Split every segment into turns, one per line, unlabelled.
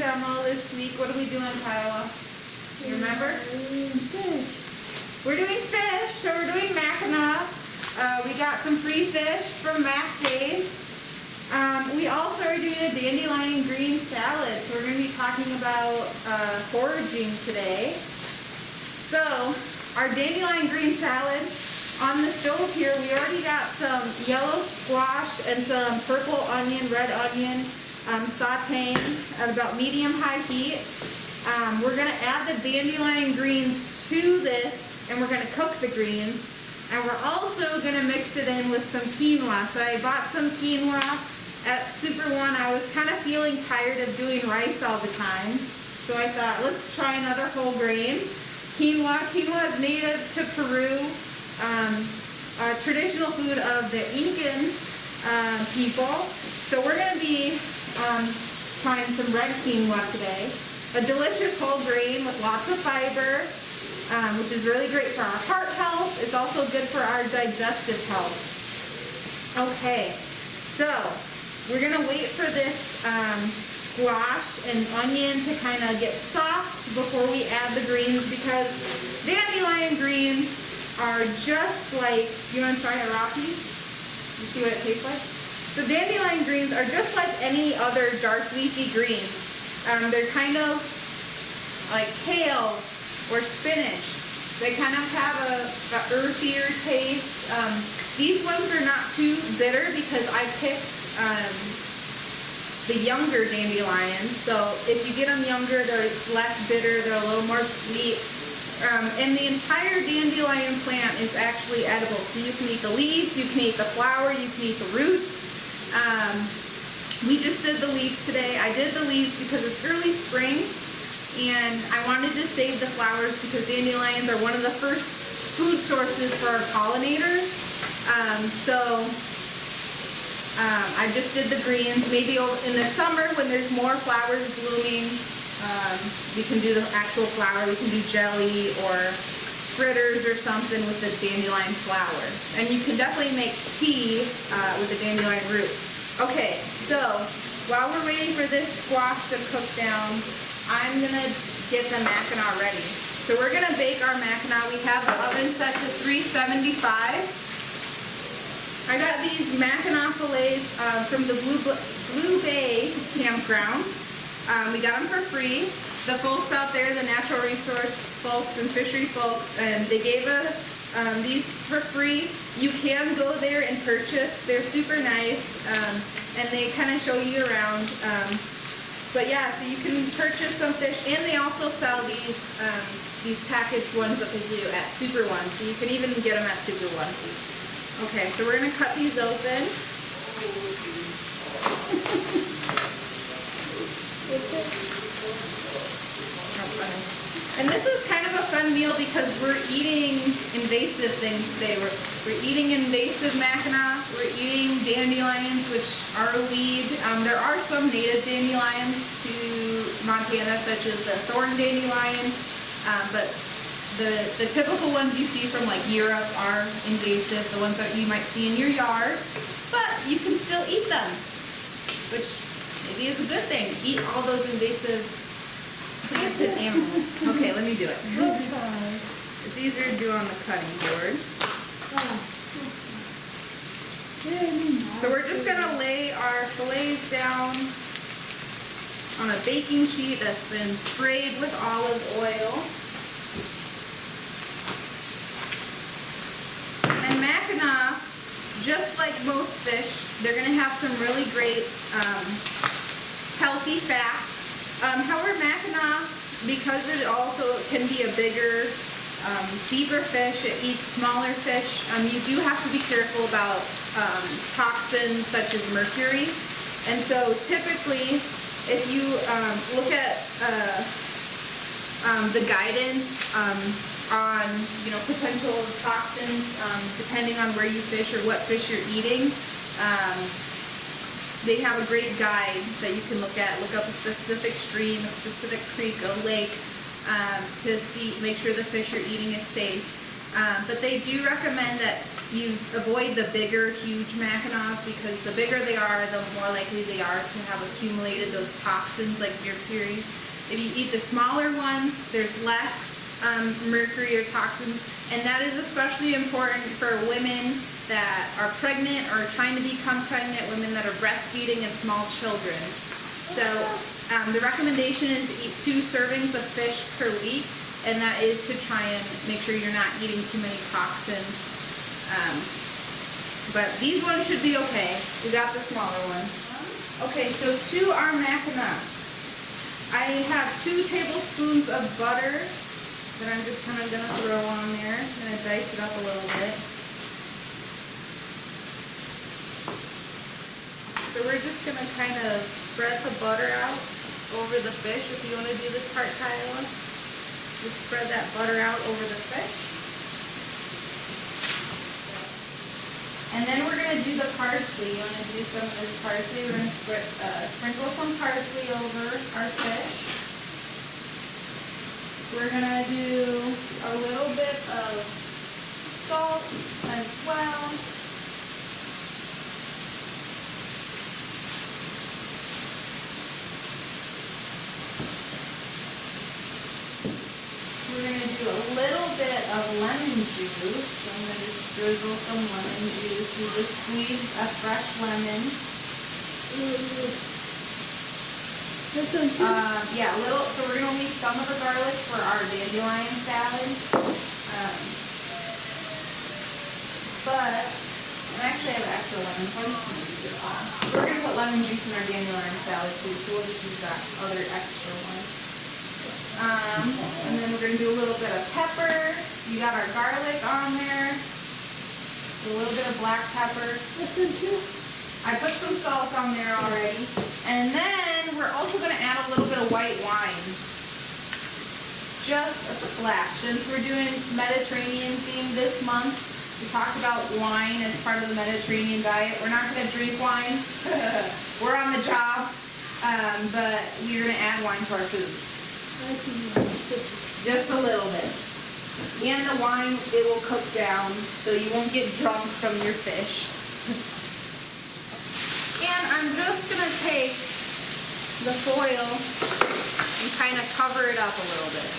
demo this week. What are we doing, Kyle? You remember? We're doing fish, so we're doing Mackinaw. We got some free fish from Mac Days. We also are doing a dandelion green salad, so we're going to be talking about foraging today. So, our dandelion green salad, on the stove here, we already got some yellow squash and some purple onion, red onion, sauteing at about medium-high heat. We're going to add the dandelion greens to this, and we're going to cook the greens. And we're also going to mix it in with some quinoa. So I bought some quinoa at Super One. I was kind of feeling tired of doing rice all the time. So I thought, let's try another whole grain. Quinoa. Quinoa is native to Peru. A traditional food of the Incan people. So we're going to be trying some red quinoa today. A delicious whole grain with lots of fiber, which is really great for our heart health. It's also good for our digestive health. Okay, so we're going to wait for this squash and onion to kind of get soft before we add the greens, because dandelion greens are just like, you want to try a Rockies? You see what it tastes like? So dandelion greens are just like any other dark leafy green. They're kind of like kale or spinach. They kind of have a earthier taste. These ones are not too bitter because I picked the younger dandelions. So if you get them younger, they're less bitter, they're a little more sweet. And the entire dandelion plant is actually edible. So you can eat the leaves, you can eat the flower, you can eat the roots. We just did the leaves today. I did the leaves because it's early spring, and I wanted to save the flowers because dandelions are one of the first food sources for our pollinators. I just did the greens. Maybe in the summer when there's more flowers blooming, we can do the actual flower. We can do jelly or fritters or something with the dandelion flower. And you can definitely make tea with the dandelion root. Okay, so while we're waiting for this squash to cook down, I'm going to get the Mackinaw ready. So we're going to bake our Mackinaw. We have the oven set to 375. I got these Mackinaw fillets from the Blue Bay campground. We got them for free. The folks out there, the natural resource folks and fishery folks, and they gave us these for free. You can go there and purchase. They're super nice, and they kind of show you around. But yeah, so you can purchase some fish, and they also sell these packaged ones that they do at Super One. So you can even get them at Super One. Okay, so we're gonna cut these open. And this is kind of a fun meal because we're eating invasive things today. We're eating invasive Mackinaw, we're eating dandelions, which are a weed. There are some native dandelions to Montana, such as the thorn dandelion, but the typical ones you see from like Europe are invasive, the ones that you might see in your yard, but you can still eat them, which maybe is a good thing. Eat all those invasive plants and animals. Okay, let me do it. It's easier to do on the cutting board. So we're just going to lay our fillets down on a baking sheet that's been sprayed with olive oil. And Mackinaw, just like most fish, they're going to have some really great healthy fats. However, Mackinaw, because it also can be a bigger, deeper fish, it eats smaller fish, you do have to be careful about toxins such as mercury. And so typically, if you look at the guidance on potential toxins, depending on where you fish or what fish you're eating, they have a great guide that you can look at. Look up a specific stream, a specific creek, a lake, to make sure the fish you're eating is safe. But they do recommend that you avoid the bigger, huge Mackinaws, because the bigger they are, the more likely they are to have accumulated those toxins like mercury. If you eat the smaller ones, there's less mercury or toxins, and that is especially important for women that are pregnant or trying to become pregnant, women that are breastfeeding, and small children. So the recommendation is to eat 2 servings of fish per week, and that is to try and make sure you're not eating too many toxins. But these ones should be okay. We got the smaller ones. Okay, so to our Mackinaw, I have 2 tablespoons of butter that I'm just kind of going to throw on there. I'm going to dice it up a little bit. So we're just going to kind of spread the butter out over the fish. If you want to do this part, Kyla, just spread that butter out over the fish. And then we're going to do the parsley. You want to do some of this parsley. We're going to sprinkle some parsley over our fish. We're going to do a little bit of salt as well. We're going to do a little bit of lemon juice. So I'm going to just drizzle some lemon juice. We just squeeze a fresh lemon. Yeah, a little. So we're going to leave some of the garlic for our dandelion salad. And actually I have extra lemon, so I'm just going to use it all. We're going to put lemon juice in our dandelion salad too, so we'll just use that other extra one. And then we're going to do a little bit of pepper. You got our garlic on there. A little bit of black pepper. I put some salt on there already. And then we're also going to add a little bit of white wine. Just a splash. Since we're doing Mediterranean theme this month, we talked about wine as part of the Mediterranean diet. We're not going to drink wine. We're on the job. But we're going to add wine to our food. Just a little bit. And the wine, it will cook down, so you won't get drunk from your fish. And I'm just going to take the foil and kind of cover it up a little bit,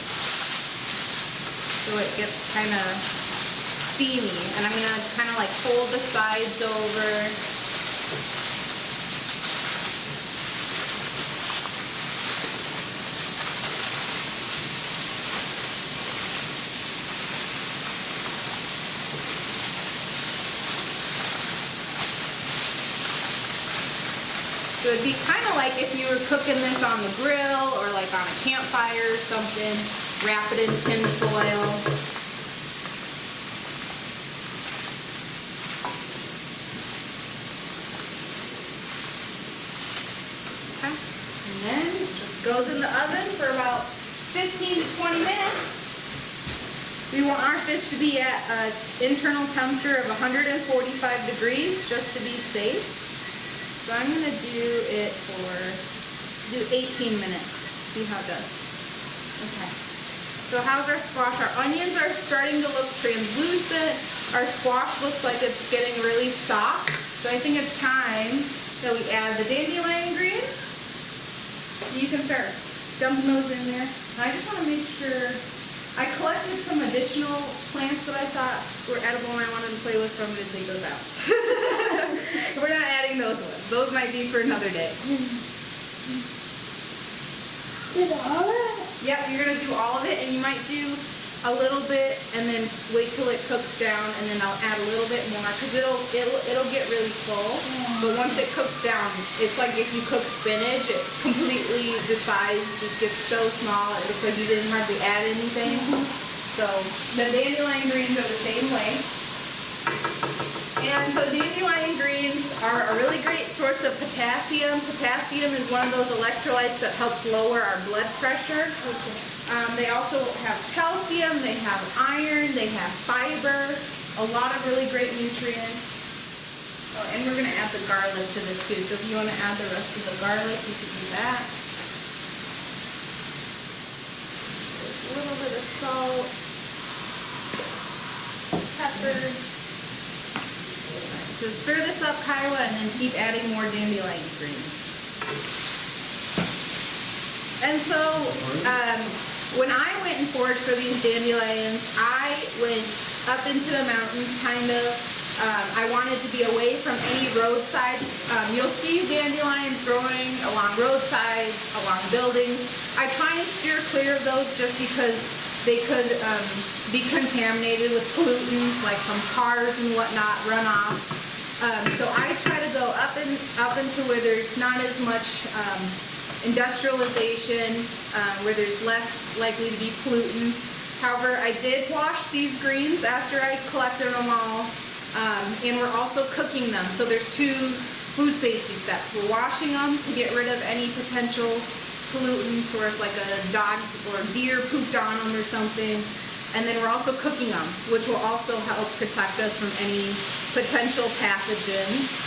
so it gets kind of steamy. And I'm going to kind of like fold the sides over. So it'd be kind of like if you were cooking this on the grill or like on a campfire or something. Wrap it in tin foil. Okay. And then it just goes in the oven for about 15 to 20 minutes. We want our fish to be at an internal temperature of 145 degrees just to be safe. So I'm going to do 18 minutes, see how it does. Okay. So how's our squash? Our onions are starting to look translucent. Our squash looks like it's getting really soft. So I think it's time that we add the dandelion greens. You can start dumping those in there. And I just want to make sure. I collected some additional plants that I thought were edible and I wanted to play with, so I'm going to take those out. We're not adding those ones. Those might be for another day.
Did all of it?
Yep, you're going to do all of it, and you might do a little bit and then wait till it cooks down, and then I'll add a little bit more because it'll get really full. But once it cooks down, it's like if you cook spinach, it completely, the size just gets so small, it looks like you didn't hardly add anything. So the dandelion greens are the same way. And so dandelion greens are a really great source of potassium. Potassium is one of those electrolytes that helps lower our blood pressure. They also have calcium, they have iron, they have fiber, a lot of really great nutrients. Oh, and we're going to add the garlic to this too. So if you want to add the rest of the garlic, you can do that. There's a little bit of salt, pepper. So stir this up, Kiowa, and then keep adding more dandelion greens. And so, when I went and foraged for these dandelions, I went up into the mountains, kind of. I wanted to be away from any roadsides. You'll see dandelions growing along roadsides, along buildings. I try and steer clear of those just because they could be contaminated with pollutants, like from cars and whatnot, runoff. So I try to go up into where there's not as much industrialization, where there's less likely to be pollutants. However, I did wash these greens after I collected them all, and we're also cooking them. So there's two food safety steps. We're washing them to get rid of any potential pollutants, or if like a dog or deer pooped on them or something. And then we're also cooking them, which will also help protect us from any potential pathogens.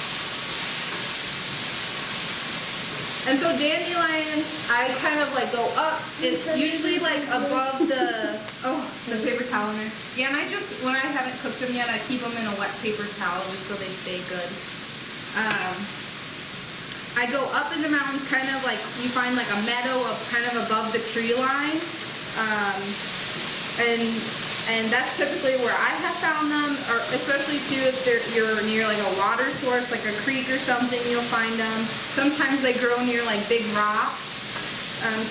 And so dandelions, I kind of like go up. It's usually like above the paper towel in there. Yeah, and when I haven't cooked them yet, I keep them in a wet paper towel just so they stay good. I go up in the mountains, kind of like you find like a meadow of kind of above the tree line. And that's typically where I have found them, or especially too if you're near like a water source, like a creek or something, you'll find them. Sometimes they grow near like big rocks,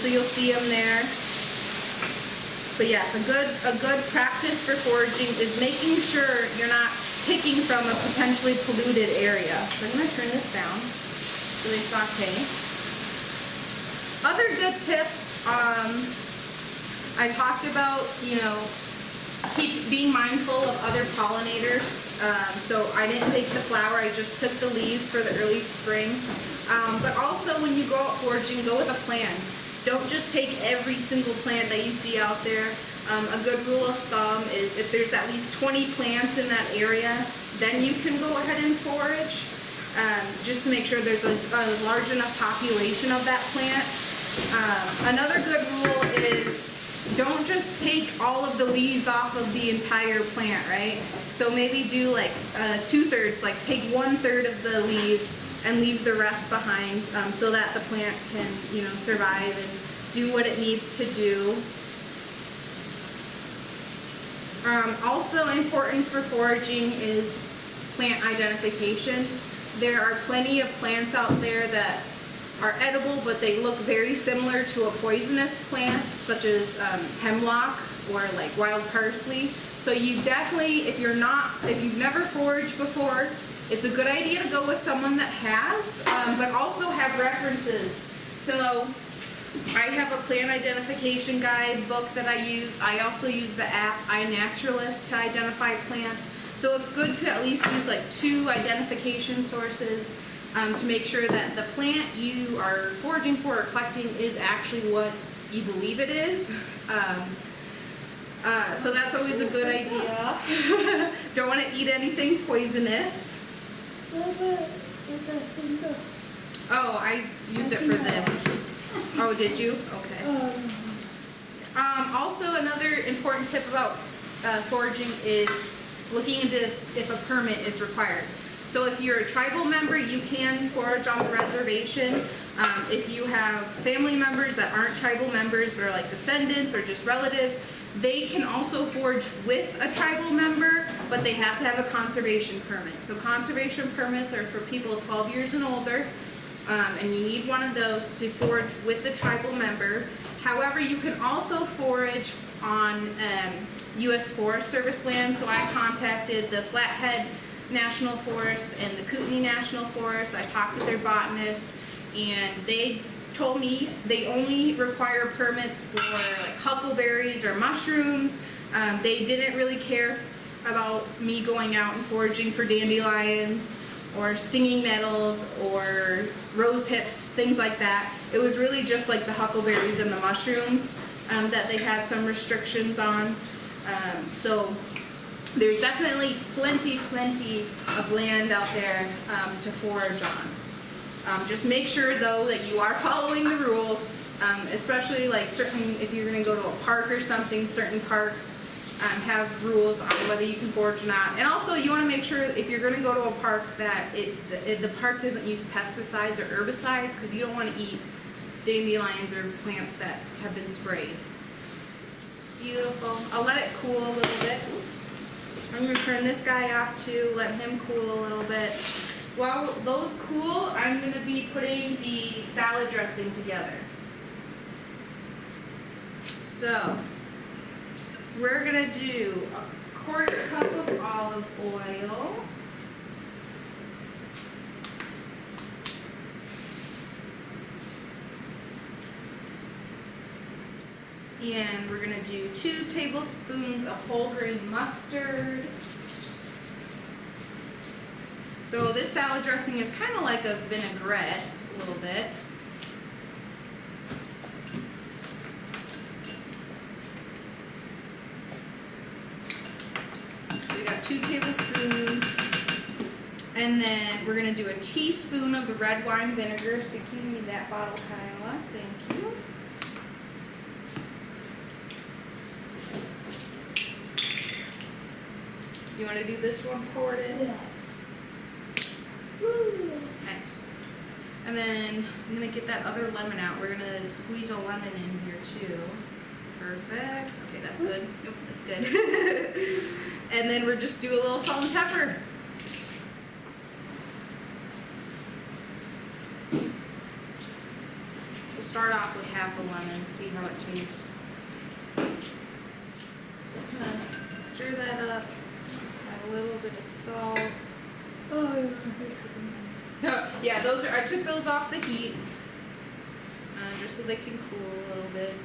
so you'll see them there. But yes, a good practice for foraging is making sure you're not picking from a potentially polluted area. So I'm going to turn this down so they saute. Other good tips, I talked about, keep being mindful of other pollinators. So I didn't take the flower, I just took the leaves for the early spring. But also when you go out foraging, go with a plan. Don't just take every single plant that you see out there. A good rule of thumb is if there's at least 20 plants in that area, then you can go ahead and forage. Just to make sure there's a large enough population of that plant. Another good rule is don't just take all of the leaves off of the entire plant, right? So maybe do like 2/3, like take 1/3 of the leaves and leave the rest behind, so that the plant can, survive and do what it needs to do. Also important for foraging is plant identification. There are plenty of plants out there that are edible, but they look very similar to a poisonous plant, such as hemlock or like wild parsley. So you definitely, if you've never foraged before, it's a good idea to go with someone that has, but also have references. So I have a plant identification guide book that I use. I also use the app iNaturalist to identify plants. So it's good to at least use like 2 identification sources to make sure that the plant you are foraging for or collecting is actually what you believe it is. So that's always a good idea. Don't want to eat anything poisonous. Oh, I used it for this. Oh, did you? Okay. Also, another important tip about foraging is looking into if a permit is required. So if you're a tribal member, you can forage on the reservation. If you have family members that aren't tribal members but are like descendants or just relatives, they can also forage with a tribal member, but they have to have a conservation permit. So conservation permits are for people 12 years and older, and you need one of those to forage with the tribal member. However, you can also forage on U.S. Forest Service land. So I contacted the Flathead National Forest and the Kootenai National Forest. I talked with their botanists, and they told me they only require permits for like huckleberries or mushrooms. They didn't really care about me going out and foraging for dandelions or stinging nettles or rose hips, things like that. It was really just like the huckleberries and the mushrooms that they had some restrictions on. So there's definitely plenty of land out there to forage on. Just make sure though that you are following the rules, especially like if you're going to go to a park or something. Certain parks have rules on whether you can forage or not. And also, you want to make sure if you're going to go to a park that the park doesn't use pesticides or herbicides, because you don't want to eat dandelions or plants that have been sprayed. Beautiful. I'll let it cool a little bit. Oops. I'm going to turn this guy off too, let him cool a little bit. While those cool, I'm going to be putting the salad dressing together. So, we're going to do a 1/4 cup of olive oil. And we're going to do 2 tablespoons of whole grain mustard. So this salad dressing is kind of like a vinaigrette, a little bit. We got 2 tablespoons. And then we're going to do a teaspoon of the red wine vinegar. So give me that bottle, Kyla. Thank you. You want to do this one poured in?
Yeah. Woo.
Nice. And then I'm going to get that other lemon out. We're going to squeeze a lemon in here too. Perfect. Okay, that's good. Nope, that's good. And then we're just do a little salt and pepper. We'll start off with half a lemon, see how it tastes. So kind of stir that up. Add a little bit of salt.
Oh,
Yeah, those are. I took those off the heat, just so they can cool a little bit.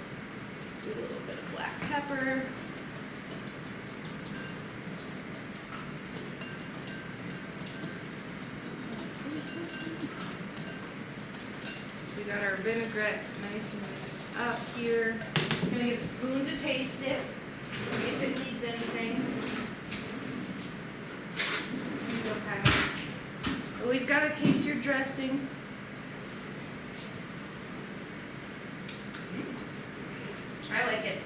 Do a little bit of black pepper. So we got our vinaigrette nice and mixed up here. Just gonna get a spoon to taste it, see if it needs anything. Okay. Always gotta taste your dressing. I like it.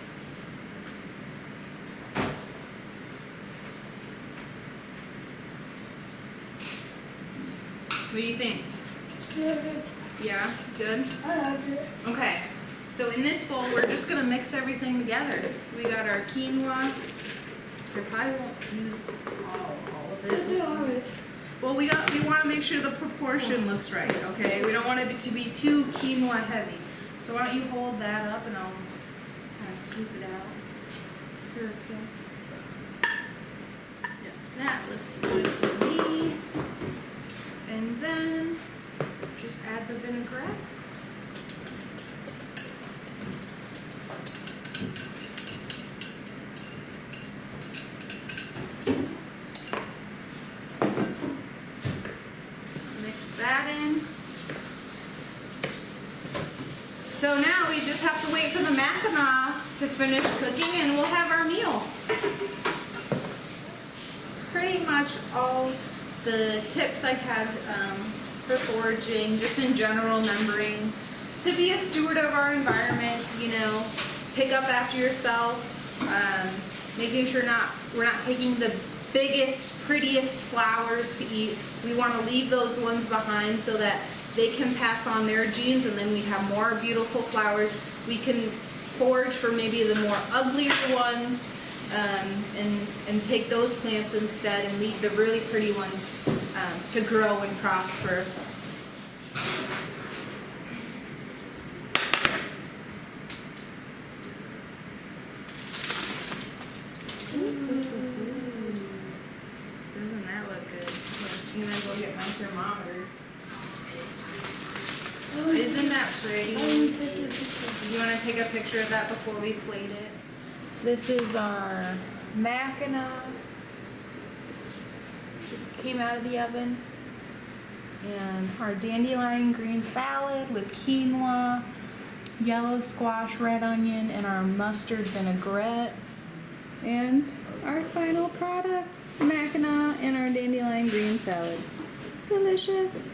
What do you think?
yeah.
Yeah, good?
I like it.
Okay, so in this bowl, we're just gonna mix everything together. We got our quinoa. I probably won't use all of it. We'll see. Well, we want to make sure the proportion looks right, okay? We don't want it to be too quinoa heavy. So why don't you hold that up and I'll kind of scoop it out. Perfect. Yep, that looks good to me. And then just add the vinaigrette. So now we just have to wait for the Mackinaw to finish cooking and we'll have our meal. Pretty much all the tips I had for foraging, just in general, remembering to be a steward of our environment, you know, pick up after yourself, making sure we're not taking the biggest, prettiest flowers to eat. We want to leave those ones behind so that they can pass on their genes, and then we have more beautiful flowers. We can forage for maybe the more uglier ones, and take those plants instead and leave the really pretty ones to grow and prosper. Doesn't that look good? I'm gonna go get my thermometer. Isn't that pretty? You want to take a picture of that before we plate it? This is our Mackinaw. Just came out of the oven. And our dandelion green salad with quinoa, yellow squash, red onion, and our mustard vinaigrette. And our final product, Mackinaw and our dandelion green salad. Delicious.